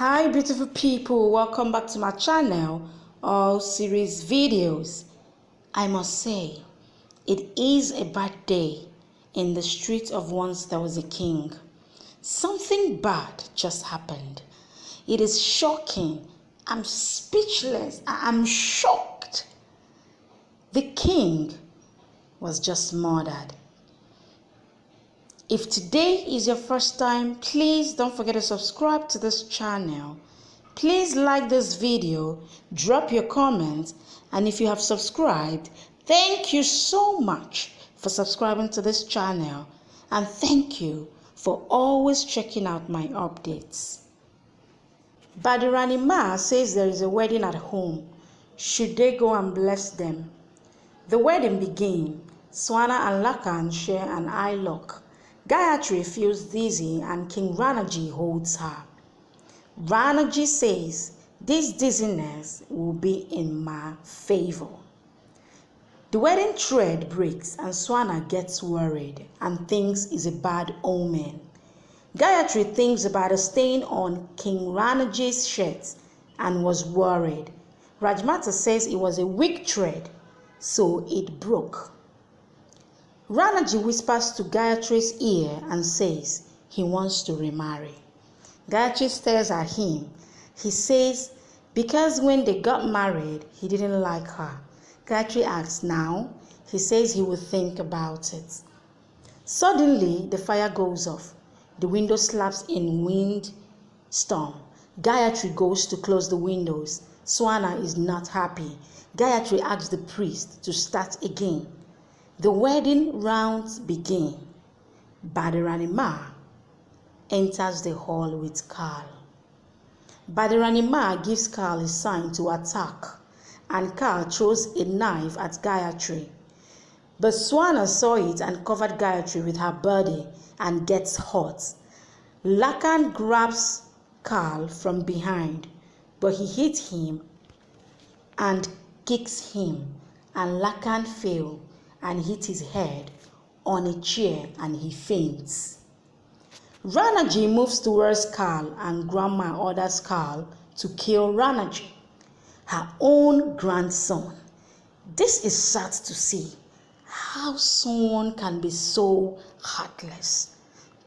Hi beautiful people, welcome back to my channel, all series videos. I must say, it is a bad day in the street of once there was a king. Something bad just happened. It is shocking. I'm speechless. I'm shocked. The king was just murdered. If today is your first time, please don't forget to subscribe to this channel. Please like this video, drop your comments, and if you have subscribed, thank you so much for subscribing to this channel, and thank you for always checking out my updates. Ranaji says there is a wedding at home. Should they go and bless them? The wedding began. Swana and Lakan share an eye lock. Gayatri feels dizzy and King Ranaji holds her. Ranaji says this dizziness will be in my favor. The wedding thread breaks and Swana gets worried and thinks it's a bad omen. Gayatri thinks about a stain on King Ranaji's shirt and was worried. Rajmata says it was a weak thread, so it broke. Ranaji whispers to Gayatri's ear and says he wants to remarry. Gayatri stares at him. He says because when they got married, he didn't like her. Gayatri asks now. He says he will think about it. Suddenly, the fire goes off. The window slaps in windstorm. Gayatri goes to close the windows. Swana is not happy. Gayatri asks the priest to start again. The wedding rounds begin. Ranaji enters the hall with Karl. Ranaji gives Karl a sign to attack, and Karl throws a knife at Gayatri. But Swana saw it and covered Gayatri with her body and gets hurt. Lakan grabs Karl from behind, but he hits him and kicks him, and Lakan fell and hit his head on a chair and he faints. Ranaji moves towards Karl and Grandma orders Karl to kill Ranaji, her own grandson. This is sad to see how someone can be so heartless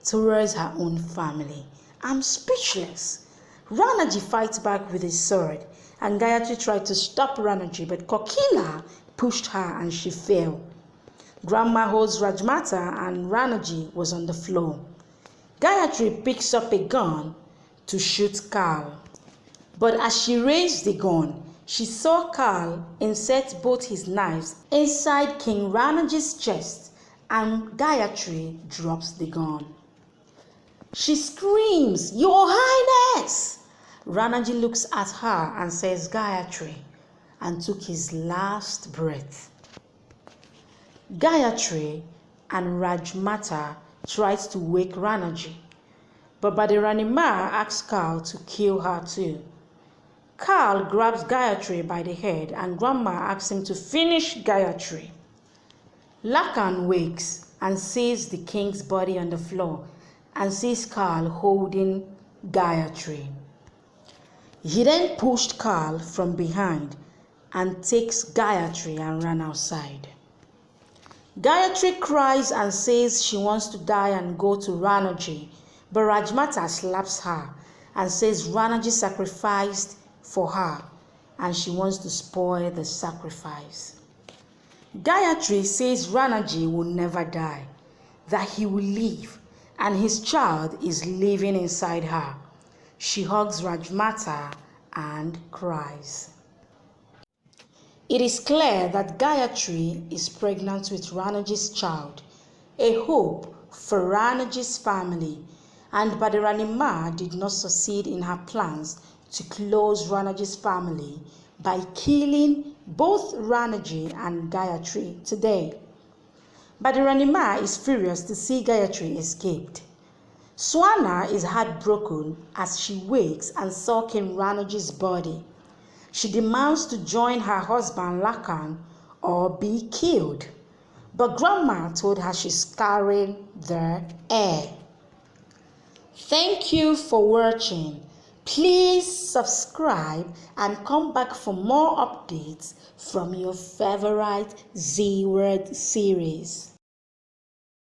towards her own family. I'm speechless. Ranaji fights back with his sword and Gayatri tried to stop Ranaji, but Kokila pushed her and she fell. Grandma holds Rajmata and Ranaji was on the floor. Gayatri picks up a gun to shoot Karl. But as she raised the gun, she saw Karl insert both his knives inside King Ranaji's chest and Gayatri drops the gun. She screams, "Your Highness!" Ranaji looks at her and says, "Gayatri," and took his last breath. Gayatri and Rajmata tries to wake Ranaji, but Ranaji asks Karl to kill her too. Karl grabs Gayatri by the head and Grandma asks him to finish Gayatri. Lakan wakes and sees the king's body on the floor and sees Karl holding Gayatri. He then pushed Karl from behind and takes Gayatri and ran outside. Gayatri cries and says she wants to die and go to Ranaji, but Rajmata slaps her and says Ranaji sacrificed for her and she wants to spoil the sacrifice. Gayatri says Ranaji will never die, that he will live and his child is living inside her. She hugs Rajmata and cries. It is clear that Gayatri is pregnant with Ranaji's child, a hope for Ranaji's family, and Ranaji did not succeed in her plans to close Ranaji's family by killing both Ranaji and Gayatri today. Ranaji is furious to see Gayatri escaped. Swana is heartbroken as she wakes and saw King Ranaji's body. She demands to join her husband Lakan or be killed. But Grandma told her she's carrying the heir. Thank you for watching. Please subscribe and come back for more updates from your favorite Z Word series.